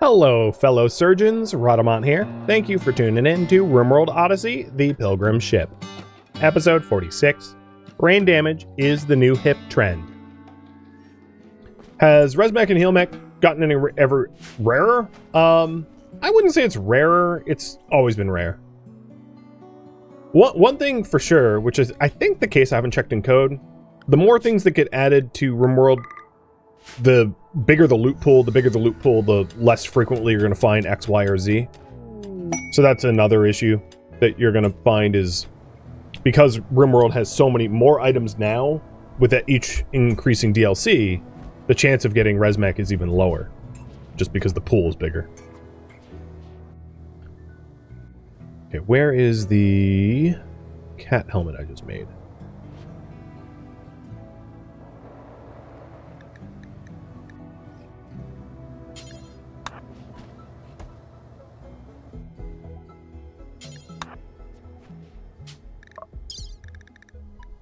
Hello, fellow surgeons. Rhadamant here. Thank you for tuning in to RimWorld Odyssey, the Pilgrim ship. Episode 46. Brain damage is the new hip trend. Has Resmech and Healmech gotten any ever rarer? I wouldn't say it's rarer. It's always been rare. One thing for sure, which is I think the case, I haven't checked in code, the more things that get added to RimWorld, the bigger the loot pool, the less frequently you're going to find X, Y, or Z. So that's another issue that you're going to find is because RimWorld has so many more items now, with each increasing DLC, the chance of getting Resmech is even lower, just because the pool is bigger. Okay, where is the cat helmet I just made?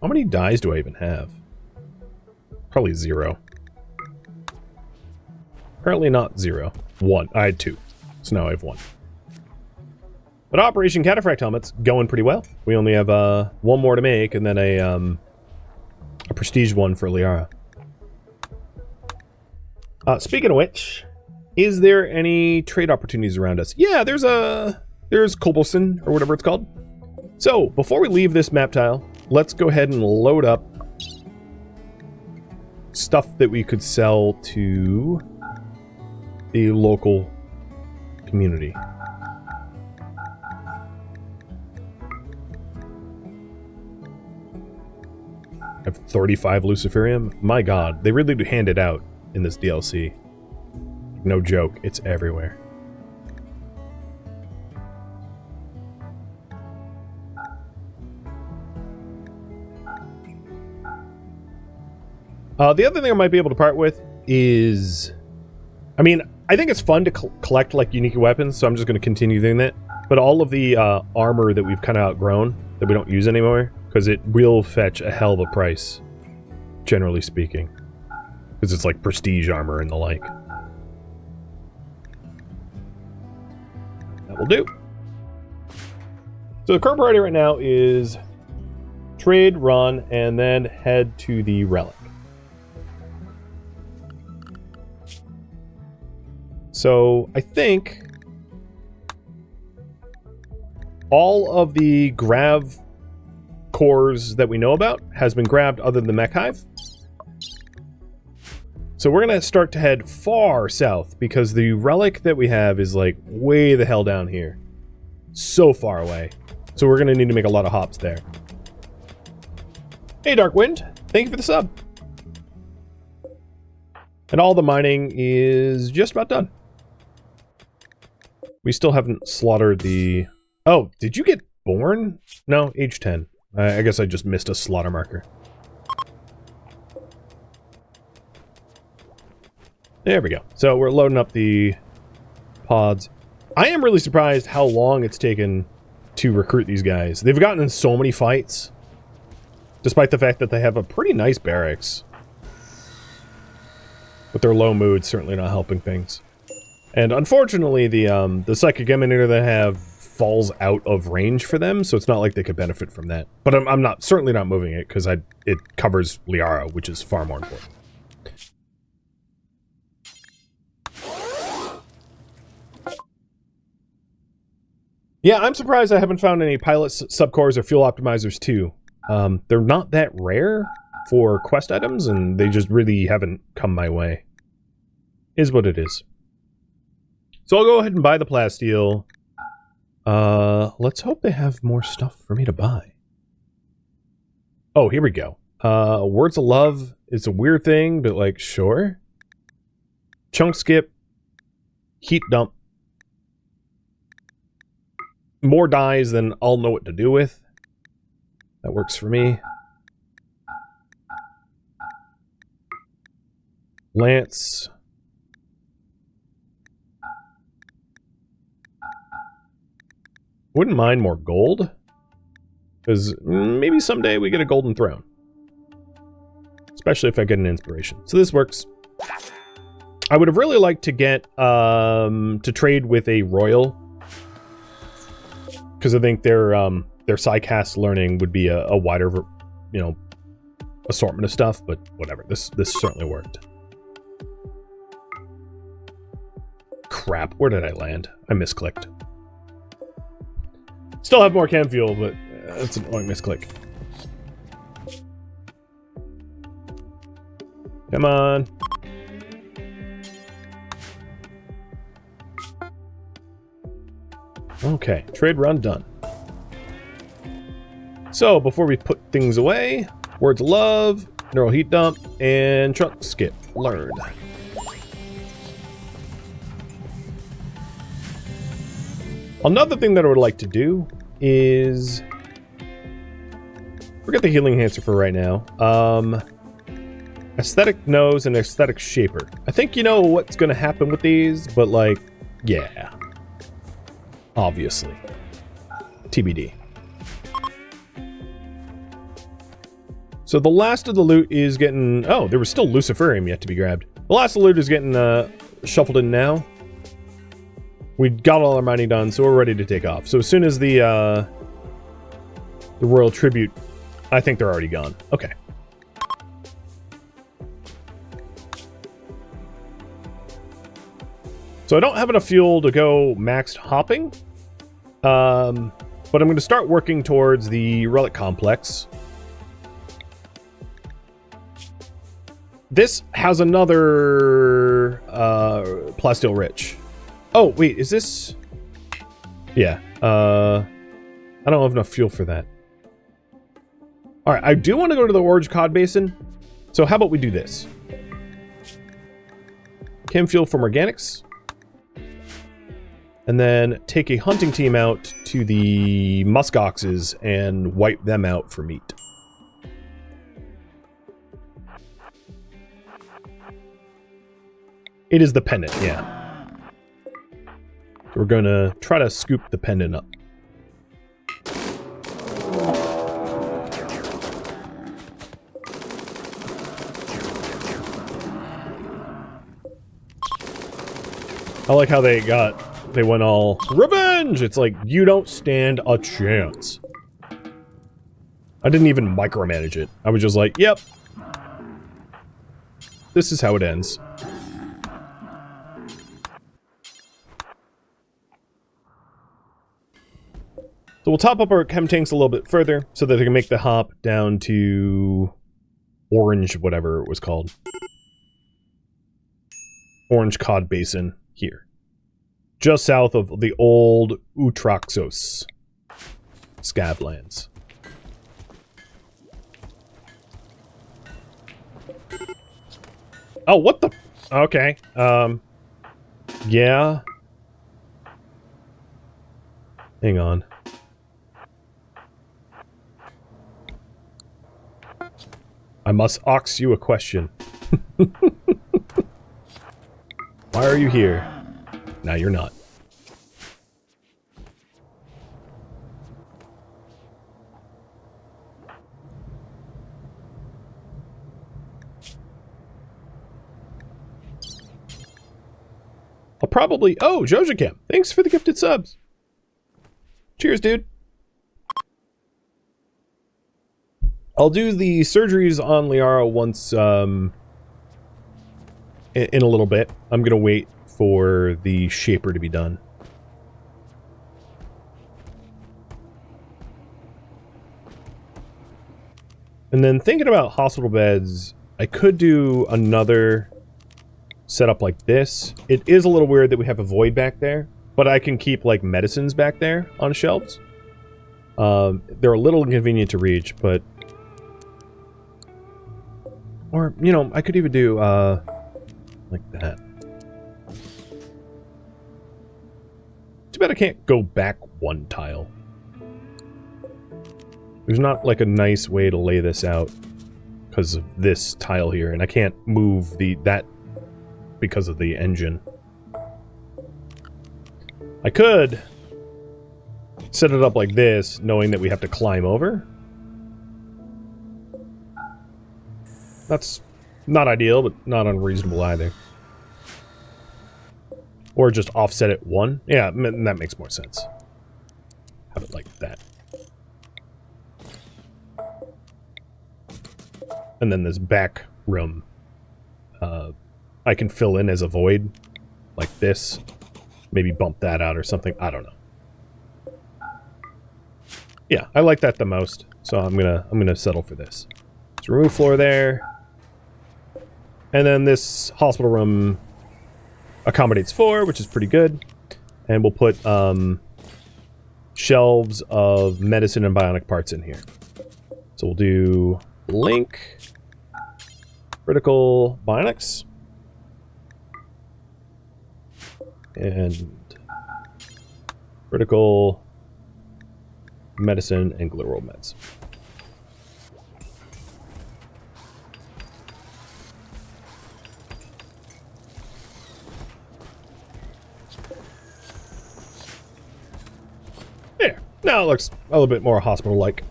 How many dyes do I even have? Probably 0. Apparently not 0. 1. I had 2. So now I have 1. But Operation Cataphract helmet's going pretty well. We only have 1 more to make, and then a prestige one for Liara. Speaking of which, is there any trade opportunities around us? Yeah, there's Cobblestone, or whatever it's called. So, before we leave this map tile, let's go ahead and load up stuff that we could sell to the local community. I have 35 Luciferium. My god, they really do hand it out in this DLC. No joke, it's everywhere. The other thing I might be able to part with is... I mean, I think it's fun to collect, like, unique weapons, so I'm just going to continue doing that. But all of the armor that we've kind of outgrown, that we don't use anymore, because it will fetch a hell of a price, generally speaking. Because it's like prestige armor and the like. That will do. So the current priority right now is trade, run, and then head to the relic. So, I think all of the grav cores that we know about has been grabbed other than the mech hive. So we're going to start to head far south because the relic that we have is like way the hell down here. So far away. So we're going to need to make a lot of hops there. Hey Darkwind, thank you for the sub. And all the mining is just about done. We still haven't slaughtered the... Oh, did you get born? No, age 10. I guess I just missed a slaughter marker. There we go. So we're loading up the pods. I am really surprised how long it's taken to recruit these guys. They've gotten in so many fights, despite the fact that they have a pretty nice barracks. But their low mood certainly not helping things. And unfortunately, the psychic emanator they have falls out of range for them, so it's not like they could benefit from that. But I'm not certainly not moving it because it covers Liara, which is far more important. Yeah, I'm surprised I haven't found any pilot subcores or fuel optimizers too. They're not that rare for quest items, and they just really haven't come my way. Is what it is. So I'll go ahead and buy the plasteel. Let's hope they have more stuff for me to buy. Oh, here we go. Words of Love is a weird thing, but like, sure. Chunk Skip. Heat Dump. More dyes than I'll know what to do with. That works for me. Lance. Wouldn't mind more gold, because maybe someday we get a golden throne. Especially if I get an inspiration. So this works. I would have really liked to get to trade with a royal, because I think their psycast learning would be a wider, you know, assortment of stuff. But whatever, this certainly worked. Crap, where did I land? I misclicked. Still have more chem fuel, but that's an annoying misclick. Come on. Okay, trade run done. So, before we put things away, words of love, neural heat dump, and trunk skip learned. Another thing that I would like to do is forget the healing enhancer for right now. Aesthetic nose and aesthetic shaper. I think you know what's going to happen with these, but like, yeah. Obviously. TBD. So the last of the loot is getting... Oh, there was still Luciferium yet to be grabbed. The last of the loot is getting shuffled in now. We got all our mining done, so we're ready to take off. So as soon as the Royal Tribute... I think they're already gone. Okay. So I don't have enough fuel to go maxed hopping. But I'm going to start working towards the relic complex. This has another plasteel rich. Oh, wait, is this... Yeah, I don't have enough fuel for that. Alright, I do want to go to the Orange Cod Basin. So how about we do this? Chem fuel from organics. And then take a hunting team out to the muskoxes and wipe them out for meat. It is the pendant, yeah. We're gonna try to scoop the pendant up. I like how they went all revenge. It's like, you don't stand a chance. I didn't even micromanage it. I was just like, yep. This is how it ends. So we'll top up our chem tanks a little bit further so that they can make the hop down to Orange, whatever it was called. Orange Cod Basin here. Just south of the old Utraxos Scavlands. Oh, what the... Okay. Yeah. Hang on. I must ask you a question. Why are you here? Now you're not. I'll probably... Oh, Jojacam. Thanks for the gifted subs. Cheers, dude. I'll do the surgeries on Liara once, in a little bit. I'm gonna wait for the shaper to be done. And then thinking about hospital beds, I could do another setup like this. It is a little weird that we have a void back there, but I can keep like medicines back there on shelves. They're a little inconvenient to reach, but... Or, you know, I could even do, like that. Too bad I can't go back one tile. There's not, like, a nice way to lay this out because of this tile here, and I can't move that because of the engine. I could set it up like this, knowing that we have to climb over. That's not ideal, but not unreasonable either. Or just offset it 1. Yeah, that makes more sense. Have it like that. And then this back room, I can fill in as a void, like this. Maybe bump that out or something. I don't know. Yeah, I like that the most, so I'm gonna settle for this. So remove floor there, and then this hospital room accommodates 4, which is pretty good. And we'll put shelves of medicine and bionic parts in here. So we'll do link, critical bionics, and critical medicine and global meds. There. Now it looks a little bit more hospital-like.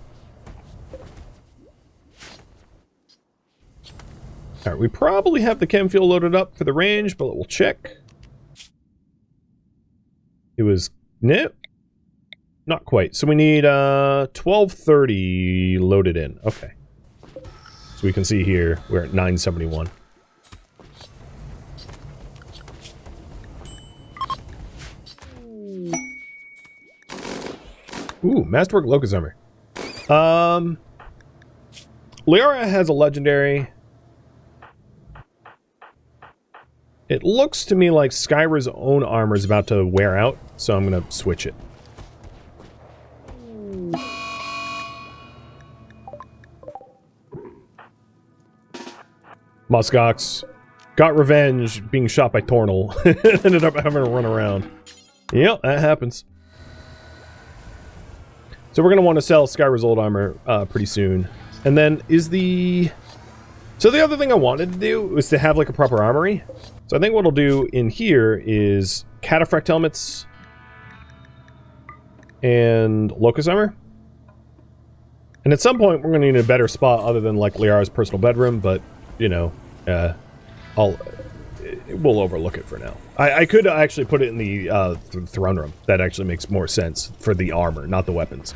Alright, we probably have the chem fuel loaded up for the range, but we'll check. It was... Nope. Not quite. So we need 1230 loaded in. Okay. So we can see here, we're at 971. Ooh, Masterwork Locust Armor. Liara has a legendary. It looks to me like Skyra's own armor is about to wear out, so I'm gonna switch it. Muskox got revenge being shot by Tornal. Ended up having to run around. Yep, that happens. So we're going to want to sell Skyra's old armor pretty soon. And then is the... So the other thing I wanted to do was to have like a proper armory. So I think what I'll do in here is Cataphract helmets and Locust armor. And at some point we're going to need a better spot other than like Liara's personal bedroom, but you know, we'll overlook it for now. I could actually put it in the throne room. That actually makes more sense for the armor, not the weapons.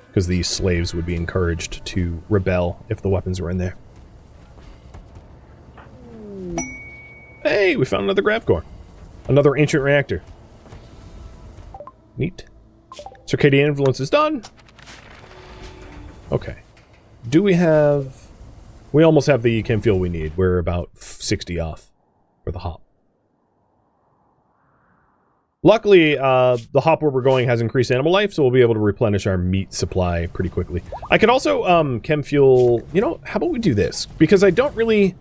Because these slaves would be encouraged to rebel if the weapons were in there. Hey, we found another grav core. Another ancient reactor. Neat. Circadian influence is done. Okay. Do we have... We almost have the chem fuel we need. We're about 60 off for the hop. Luckily, the hop where we're going has increased animal life, so we'll be able to replenish our meat supply pretty quickly. I could also chem fuel... You know, how about we do this? Because I don't really...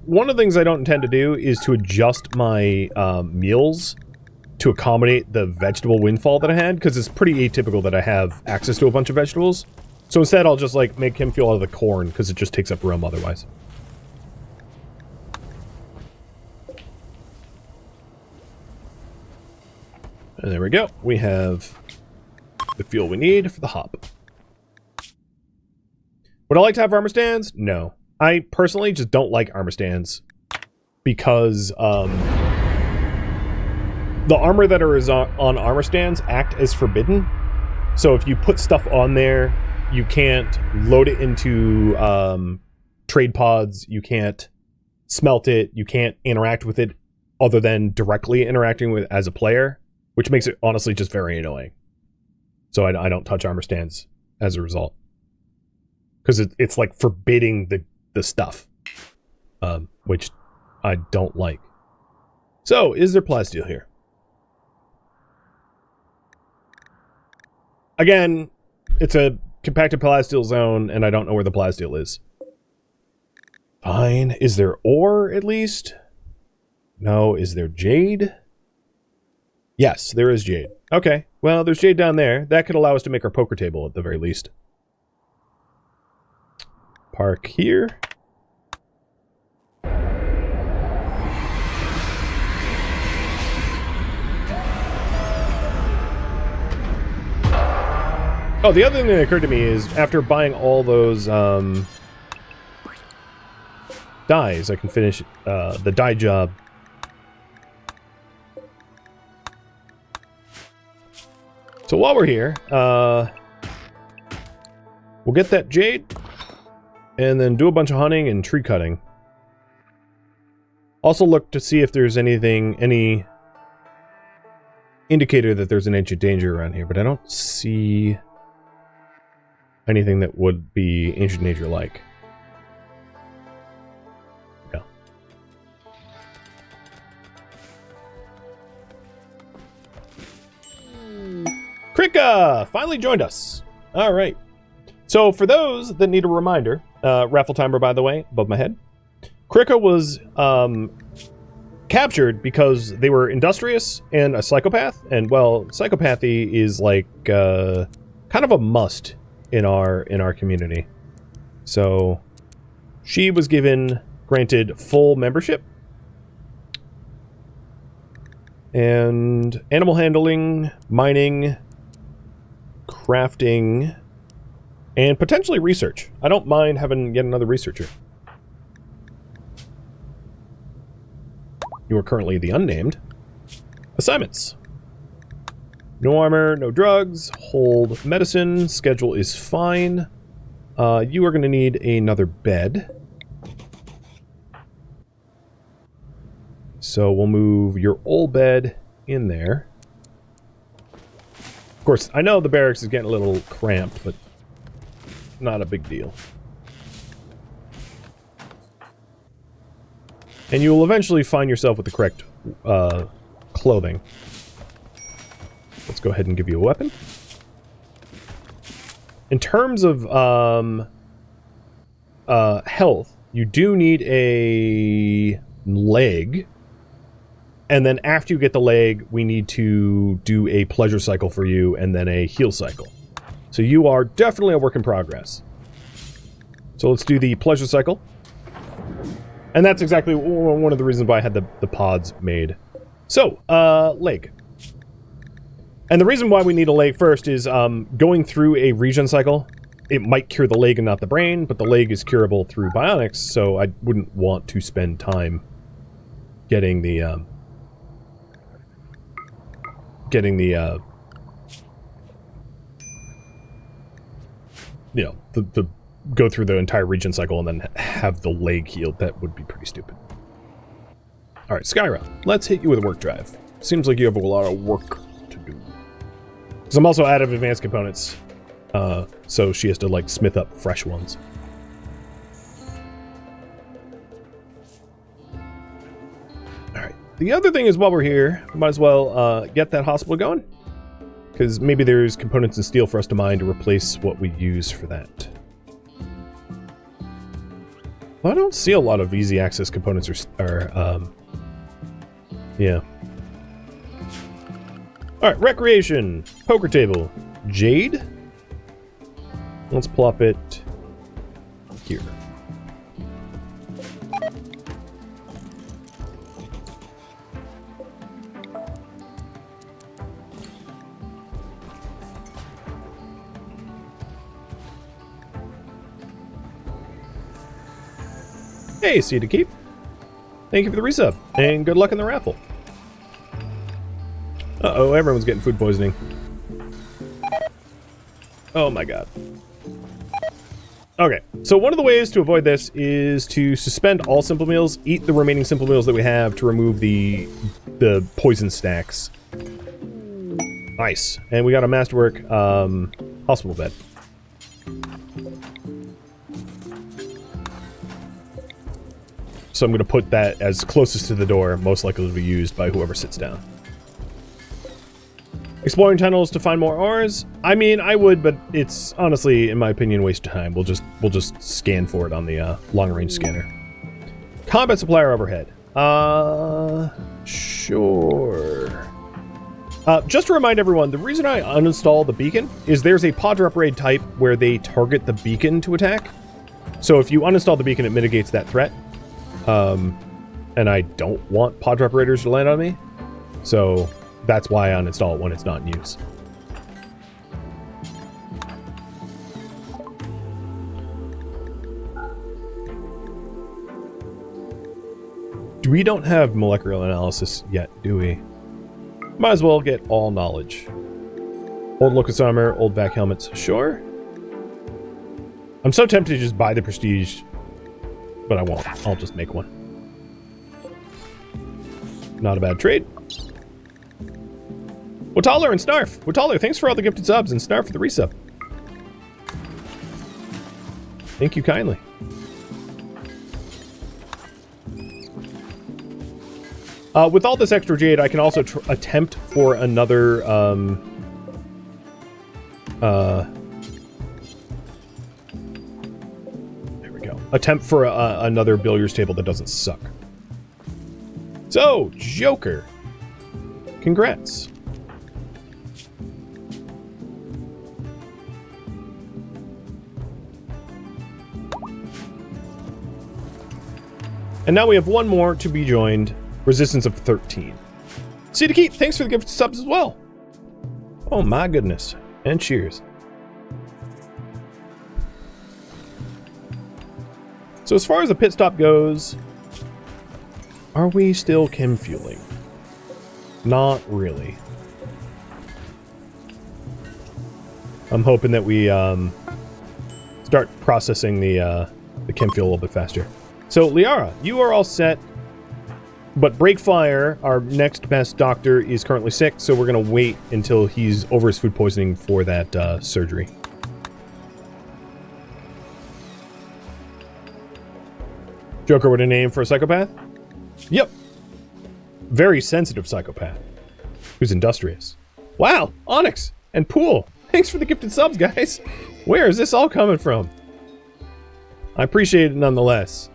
One of the things I don't intend to do is to adjust my meals to accommodate the vegetable windfall that I had, because it's pretty atypical that I have access to a bunch of vegetables. So instead, I'll just, like, make chem fuel out of the corn, because it just takes up room otherwise. And there we go. We have the fuel we need for the hop. Would I like to have armor stands? No. I personally just don't like armor stands because the armor that is on armor stands act as forbidden. So if you put stuff on there, you can't load it into trade pods, you can't smelt it, you can't interact with it other than directly interacting with it as a player. Which makes it, honestly, just very annoying. So I don't touch armor stands as a result. Because it's like forbidding the stuff. Which I don't like. So, is there plasteel here? Again, it's a compacted plasteel zone, and I don't know where the plasteel is. Fine. Is there ore, at least? No. Is there jade? Yes, there is jade. Okay, well, there's jade down there. That could allow us to make our poker table at the very least. Park here. Oh, the other thing that occurred to me is after buying all those dyes, I can finish the dye job So while we're here, we'll get that jade, and then do a bunch of hunting and tree cutting. Also look to see if there's any indicator that there's an ancient danger around here, but I don't see anything that would be ancient danger-like. Yeah. Krika finally joined us. All right. So for those that need a reminder, raffle timer, by the way, above my head. Krika was captured because they were industrious and a psychopath, and well, psychopathy is like kind of a must in our community. So she was granted full membership and animal handling, mining, crafting, and potentially research. I don't mind having yet another researcher. You are currently the unnamed. Assignments. No armor, no drugs, hold medicine, schedule is fine. You are going to need another bed. So we'll move your old bed in there. Of course, I know the barracks is getting a little cramped, but not a big deal. And you will eventually find yourself with the correct clothing. Let's go ahead and give you a weapon. In terms of health, you do need a leg. And then after you get the leg, we need to do a pleasure cycle for you and then a heal cycle. So you are definitely a work in progress. So let's do the pleasure cycle. And that's exactly one of the reasons why I had the pods made. So, leg. And the reason why we need a leg first is going through a regen cycle. It might cure the leg and not the brain, but the leg is curable through bionics, so I wouldn't want to spend time getting the go through the entire regen cycle and then have the leg healed. That would be pretty stupid. Alright, Skyra, let's hit you with a work drive. Seems like you have a lot of work to do. Because I'm also out of advanced components, so she has to, like, smith up fresh ones. Alright, the other thing is while we're here, we might as well get that hospital going. Because maybe there's components in steel for us to mine to replace what we use for that. Well, I don't see a lot of easy access components yeah. Alright, recreation. Poker table. Jade. Let's plop it here. Hey, see you to keep. Thank you for the resub, and good luck in the raffle. Uh-oh, everyone's getting food poisoning. Oh my god. Okay, so one of the ways to avoid this is to suspend all simple meals, eat the remaining simple meals that we have to remove the poison stacks. Nice. And we got a masterwork hospital bed. So I'm going to put that as closest to the door, most likely to be used by whoever sits down. Exploring tunnels to find more ores? I mean, I would, but it's honestly, in my opinion, a waste of time. We'll just scan for it on the long-range scanner. Combat supplier overhead. Sure. Just to remind everyone, the reason I uninstall the beacon is there's a pod drop raid type where they target the beacon to attack. So if you uninstall the beacon, it mitigates that threat. And I don't want pod drop raiders to land on me. So that's why I uninstall it when it's not in use. We don't have molecular analysis yet, do we? Might as well get all knowledge. Old Locust armor, old back helmets. Sure. I'm so tempted to just buy the prestige, but I won't. I'll just make one. Not a bad trade. Wataller and Snarf. Wataller, thanks for all the gifted subs, and Snarf for the resub. Thank you kindly. With all this extra jade, I can also attempt for another, there we go. Attempt for another billiards table that doesn't suck. So, Joker. Congrats. And now we have one more to be joined. Resistance of 13. See to keep. Thanks for the gift subs as well. Oh my goodness. And cheers. So as far as the pit stop goes, are we still chem fueling? Not really. I'm hoping that we start processing the chem fuel a little bit faster. So Liara, you are all set. But Breakfire, our next best doctor, is currently sick, so we're going to wait until he's over his food poisoning for that surgery. Joker with a name for a psychopath? Yep. Very sensitive psychopath. Who's industrious. Wow, Onyx and Pool. Thanks for the gifted subs, guys. Where is this all coming from? I appreciate it nonetheless.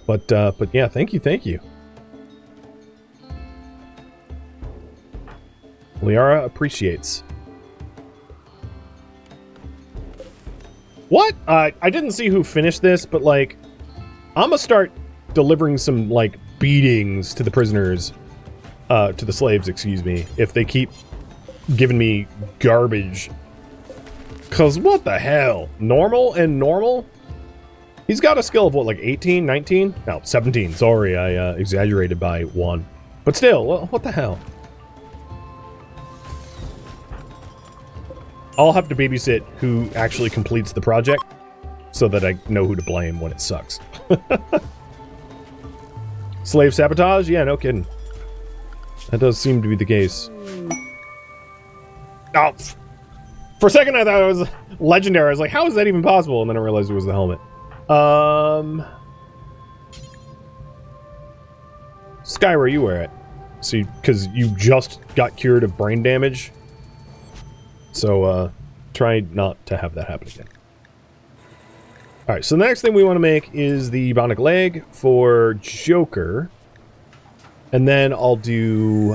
But yeah, thank you. Liara appreciates. What? I didn't see who finished this, but like, I'm gonna start delivering some like beatings to the prisoners, to the slaves, excuse me, if they keep giving me garbage. Cause what the hell? Normal and normal? He's got a skill of what, like 18, 19? No, 17. Sorry, I exaggerated by 1. But still, what the hell? I'll have to babysit who actually completes the project so that I know who to blame when it sucks. Slave sabotage? Yeah, no kidding. That does seem to be the case. Oh, for a second I thought it was legendary. I was like, how is that even possible? And then I realized it was the helmet. Sky, where you at? See, because you just got cured of brain damage. So, try not to have that happen again. Alright, so the next thing we want to make is the bionic leg for Joker. And then I'll do,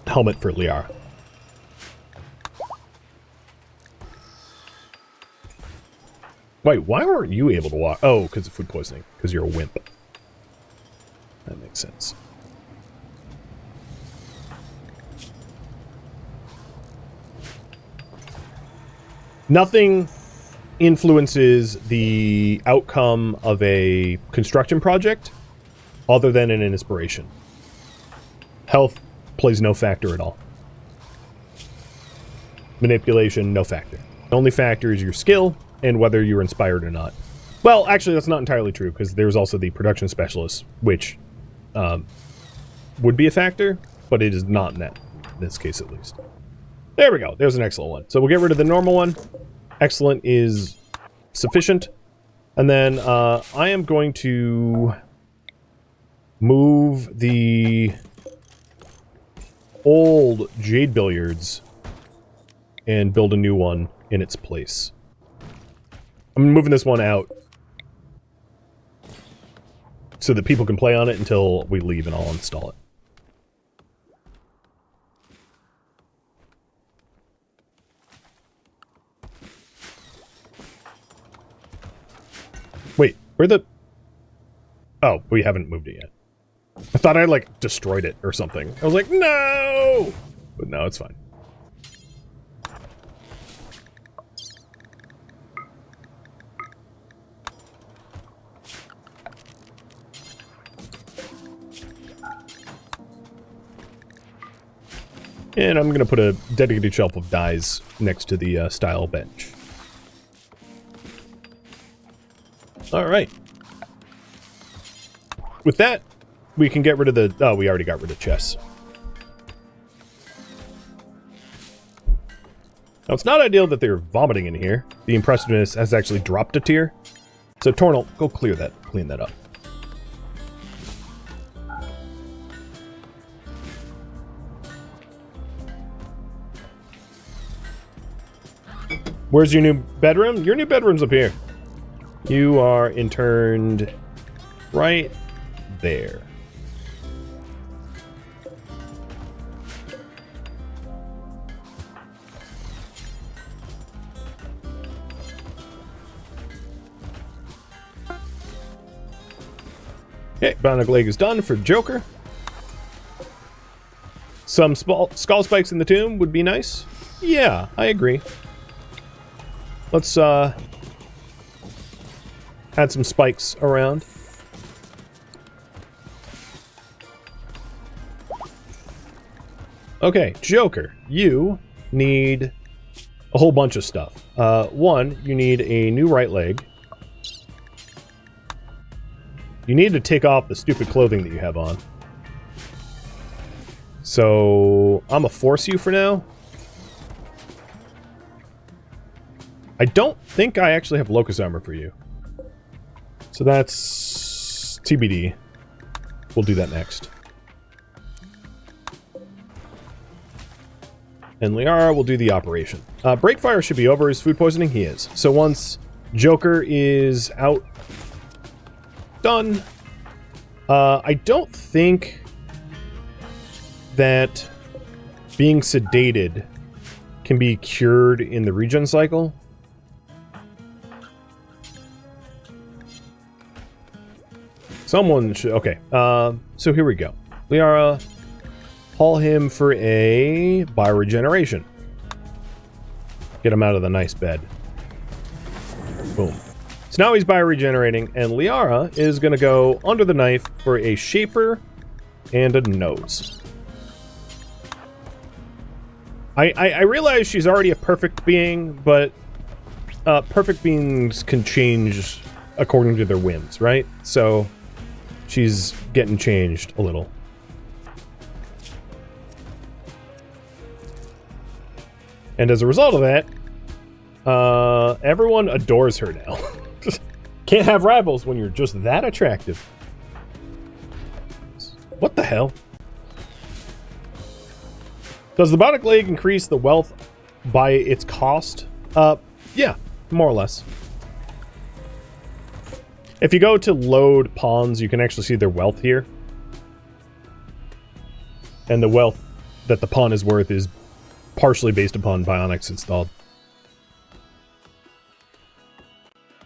helmet for Liara. Wait, why weren't you able to walk? Oh, because of food poisoning. Because you're a wimp. That makes sense. Nothing influences the outcome of a construction project other than an inspiration. Health plays no factor at all. Manipulation, no factor. The only factor is your skill and whether you're inspired or not. Well, actually, that's not entirely true, because there's also the production specialist, which would be a factor, but it is not in this case, at least. There we go. There's an excellent one. So we'll get rid of the normal one. Excellent is sufficient. And then I am going to move the old Jade Billiards and build a new one in its place. I'm moving this one out so that people can play on it until we leave, and I'll install it. Wait, where the... Oh, we haven't moved it yet. I thought I, like, destroyed it or something. I was like, no! But no, it's fine. And I'm going to put a dedicated shelf of dyes next to the style bench. Alright. With that, we can get rid of the... Oh, we already got rid of chests. Now, it's not ideal that they're vomiting in here. The impressiveness has actually dropped a tier. So, Tornal, go clean that up. Where's your new bedroom? Your new bedroom's up here. You are interned right there. Okay, bionic leg is done for Joker. Some skull spikes in the tomb would be nice. Yeah, I agree. Let's add some spikes around. Okay, Joker, you need a whole bunch of stuff. One, you need a new right leg. You need to take off the stupid clothing that you have on. So, I'm gonna force you for now. I don't think I actually have locust armor for you. So that's TBD. We'll do that next. And Liara will do the operation. Breakfire should be over. Is food poisoning? He is. So once Joker is out... Done. I don't think that being sedated can be cured in the regen cycle. Someone should... Okay. So here we go. Liara, haul him for a bioregeneration. Get him out of the nice bed. Boom. So now he's bioregenerating, and Liara is going to go under the knife for a shaper and a nose. I realize she's already a perfect being, but perfect beings can change according to their whims, right? So she's getting changed a little. And as a result of that, everyone adores her now. Can't have rivals when you're just that attractive. What the hell? Does the bionic leg increase the wealth by its cost? Yeah, more or less. If you go to load pawns, you can actually see their wealth here. And the wealth that the pawn is worth is partially based upon bionics installed.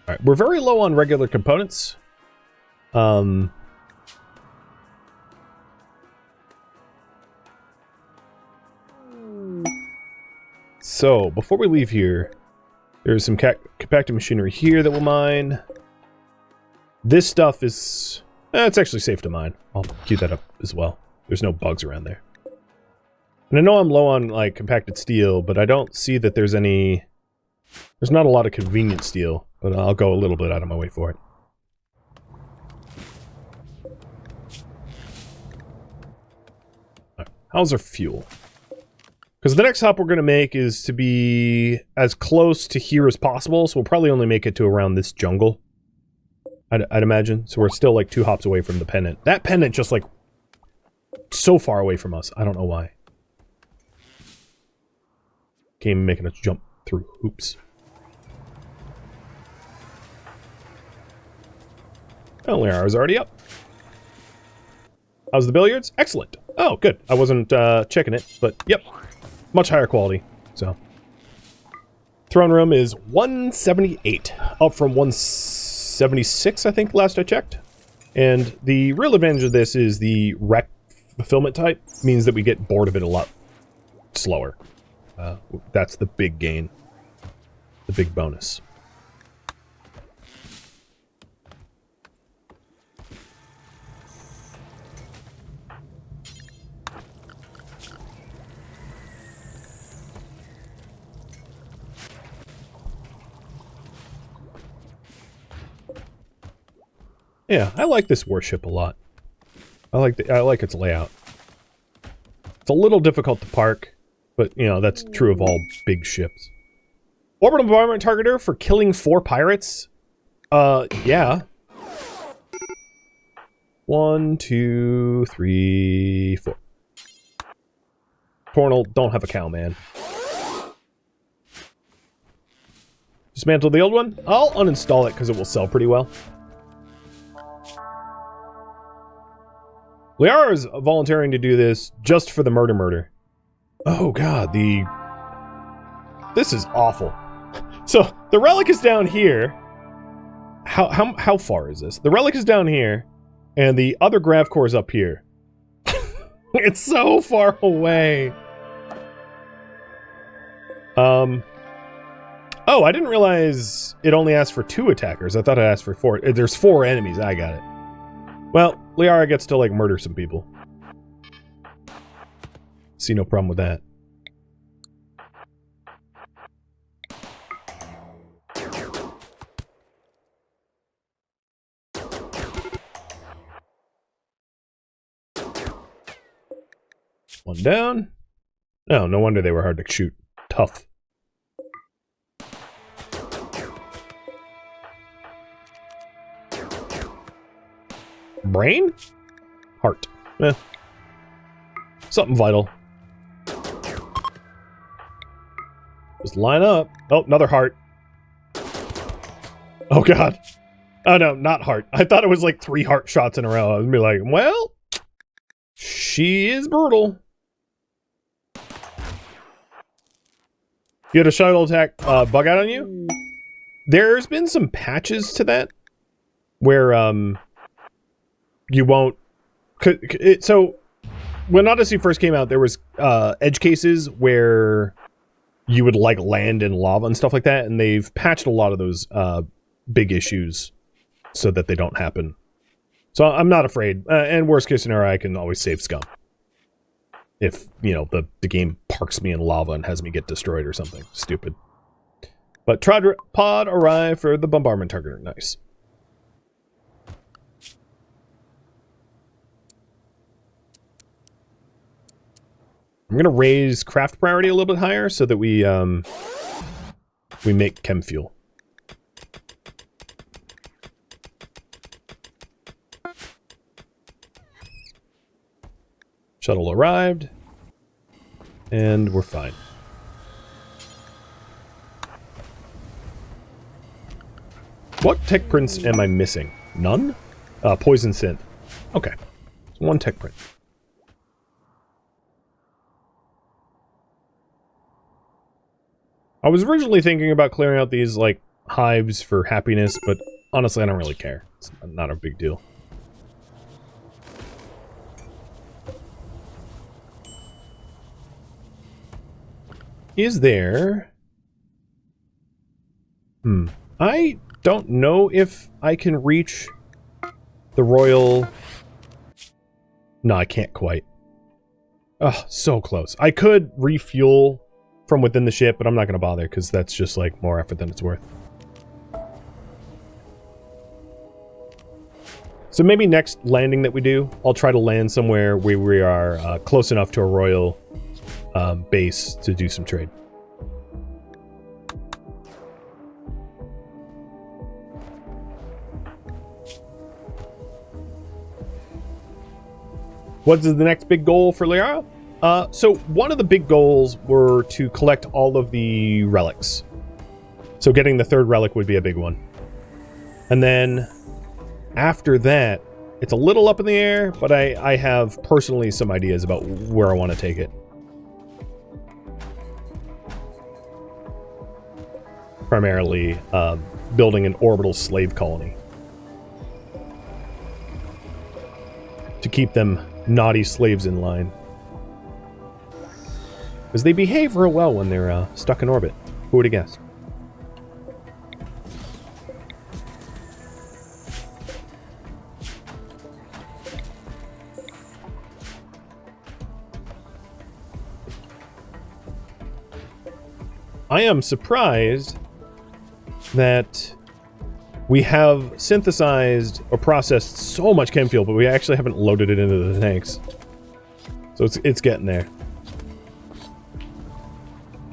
Alright, we're very low on regular components. So, before we leave here, there's some compacted machinery here that we'll mine. This stuff is... it's actually safe to mine. I'll queue that up as well. There's no bugs around there. And I know I'm low on, like, compacted steel, but I don't see that there's any... There's not a lot of convenient steel, but I'll go a little bit out of my way for it. Right, how's our fuel? Because the next hop we're going to make is to be as close to here as possible, so we'll probably only make it to around this jungle. I'd imagine. So we're still like 2 hops away from the pennant. That pennant just like so far away from us. I don't know why. Game making us jump through hoops. Oh, Liara's already up. How's the billiards? Excellent. Oh, good. I wasn't checking it, but yep. Much higher quality, so. Throne room is 178, up from 176, I think, last I checked. And the real advantage of this is the rec fulfillment type means that we get bored of it a lot slower. That's the big gain, the big bonus. Yeah, I like this warship a lot. I like its layout. It's a little difficult to park, but, you know, that's true of all big ships. Orbital bombardment targeter for killing 4 pirates? Yeah. 1, 2, 3, 4. Tornal, don't have a cow, man. Dismantle the old one? I'll uninstall it because it will sell pretty well. Liara is volunteering to do this just for the murder. Oh god, this is awful. So, the relic is down here. How far is this? The relic is down here, and the other grav core is up here. It's so far away. Oh, I didn't realize it only asked for 2 attackers. I thought it asked for 4. There's 4 enemies. I got it. Well, Liara gets to, like, murder some people. See no problem with that. One down. Oh, no wonder they were hard to shoot. Tough. Brain? Heart. Eh. Something vital. Just line up. Oh, another heart. Oh, God. Oh, no, not heart. I thought it was like 3 heart shots in a row. I was gonna be like, well, she is brutal. You had a shuttle attack bug out on you? There's been some patches to that where, you won't... So, when Odyssey first came out, there was edge cases where you would, like, land in lava and stuff like that, and they've patched a lot of those big issues so that they don't happen. So I'm not afraid. And worst case scenario, I can always save scum. If, you know, the game parks me in lava and has me get destroyed or something. Stupid. But pod arrived for the bombardment targeter. Nice. I'm gonna raise craft priority a little bit higher so that we make chem fuel. Shuttle arrived, and we're fine. What tech prints am I missing? None? Poison synth. Okay. 1 tech print. I was originally thinking about clearing out these, like, hives for happiness, but honestly, I don't really care. It's not a big deal. Is there... I don't know if I can reach the royal... No, I can't quite. Oh, so close. I could refuel from within the ship, but I'm not going to bother because that's just like more effort than it's worth. So maybe next landing that we do, I'll try to land somewhere where we are close enough to a royal base to do some trade. What is the next big goal for Liara? So one of the big goals were to collect all of the relics. So getting the 3rd relic would be a big one. And then after that, it's a little up in the air, but I have personally some ideas about where I want to take it. Primarily building an orbital slave colony. To keep them naughty slaves in line. Because they behave real well when they're stuck in orbit. Who would have guessed? I am surprised that We have synthesized or processed so much chem fuel, but we actually haven't loaded it into the tanks. So it's getting there.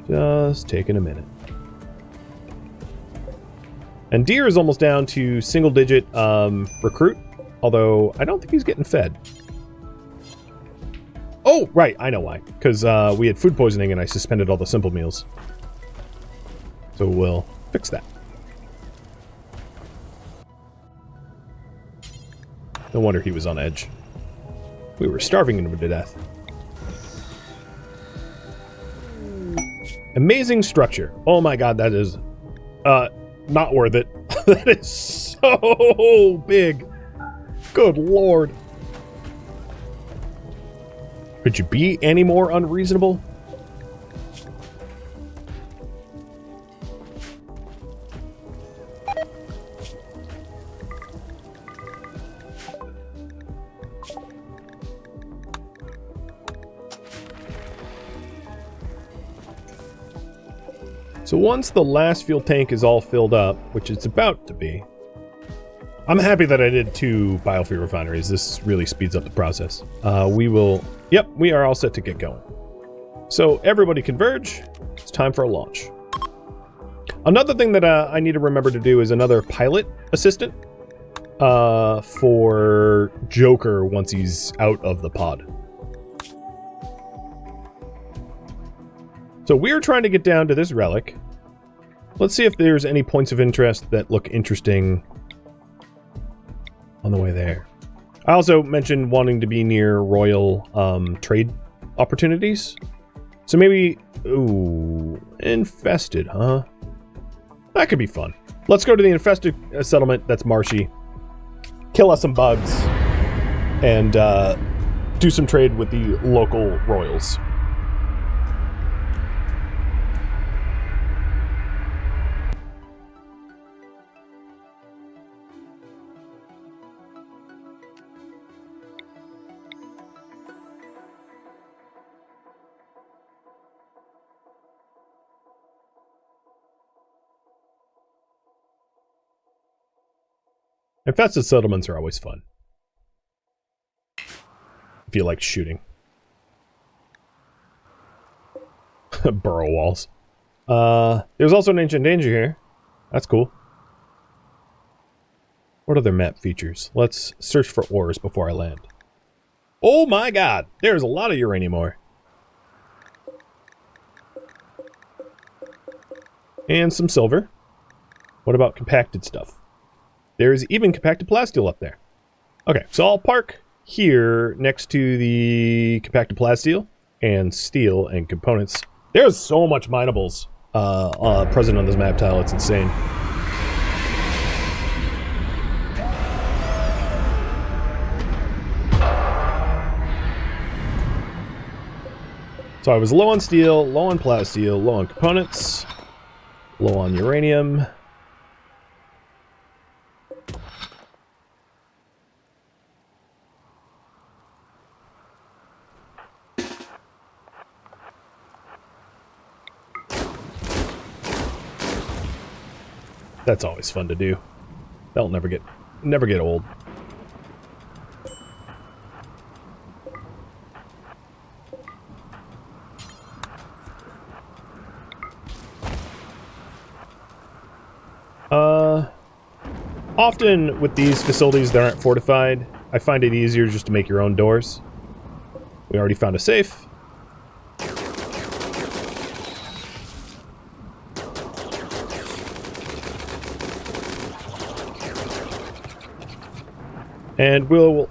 Just taking a minute. And Deer is almost down to single-digit recruit, although I don't think he's getting fed. Oh, right, I know why. Because we had food poisoning and I suspended all the simple meals. So we'll fix that. No wonder he was on edge. We were starving him to death. Amazing structure. Oh my god, that is not worth it. That is so big. Good lord. Could you be any more unreasonable? So once the last fuel tank is all filled up, which it's about to be, I'm happy that I did 2 biofuel refineries. This really speeds up the process. We will... Yep, we are all set to get going. So everybody converge. It's time for a launch. Another thing that I need to remember to do is another pilot assistant for Joker once he's out of the pod. So we're trying to get down to this relic. Let's see if there's any points of interest that look interesting on the way there. I also mentioned wanting to be near royal trade opportunities. So maybe... Ooh, infested, huh? That could be fun. Let's go to the infested settlement that's marshy. Kill us some bugs. And do some trade with the local royals. Infested settlements are always fun. If you like shooting. Burrow walls. There's also an ancient danger here. That's cool. What other map features? Let's search for ores before I land. Oh my god! There's a lot of uranium ore. And some silver. What about compacted stuff? There's even compacted plasteel up there. Okay, so I'll park here next to the compacted plasteel and steel and components. There's so much minables present on this map tile, it's insane. So I was low on steel, low on plasteel, low on components, low on uranium. That's always fun to do. That'll never get old. Often with these facilities that aren't fortified, I find it easier just to make your own doors. We already found a safe. And we'll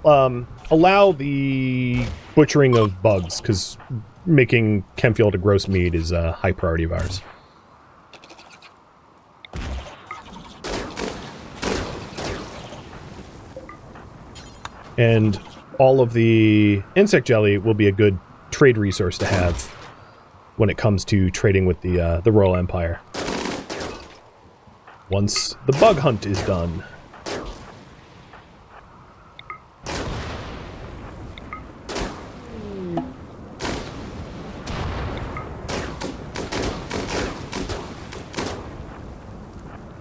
allow the butchering of bugs, because making chem fuel to gross meat is a high priority of ours. And all of the insect jelly will be a good trade resource to have when it comes to trading with the Royal Empire. Once the bug hunt is done.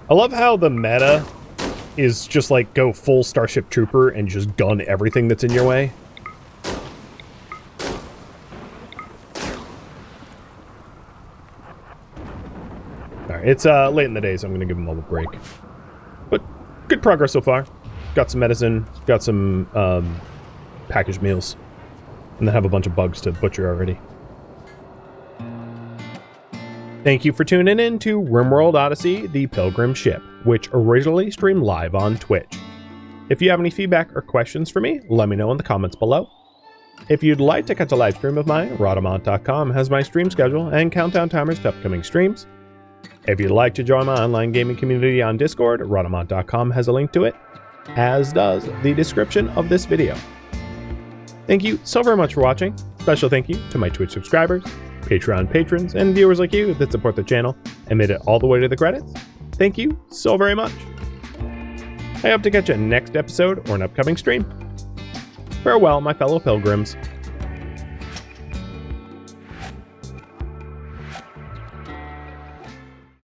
I love how the meta is just like go full Starship Trooper and just gun everything that's in your way. Alright, it's late in the day, so I'm going to give them all a break. But good progress so far. Got some medicine, got some packaged meals, and then have a bunch of bugs to butcher already. Thank you for tuning in to RimWorld Odyssey, the Pilgrim ship, which originally streamed live on Twitch. If you have any feedback or questions for me, let me know in the comments below. If you'd like to catch a live stream of mine, Rhadamant.com has my stream schedule and countdown timers to upcoming streams. If you'd like to join my online gaming community on Discord, Rhadamant.com has a link to it, as does the description of this video. Thank you so very much for watching. Special thank you to my Twitch subscribers, Patreon patrons, and viewers like you that support the channel and made it all the way to the credits. Thank you so very much. I hope to catch you next episode or an upcoming stream. Farewell, my fellow pilgrims.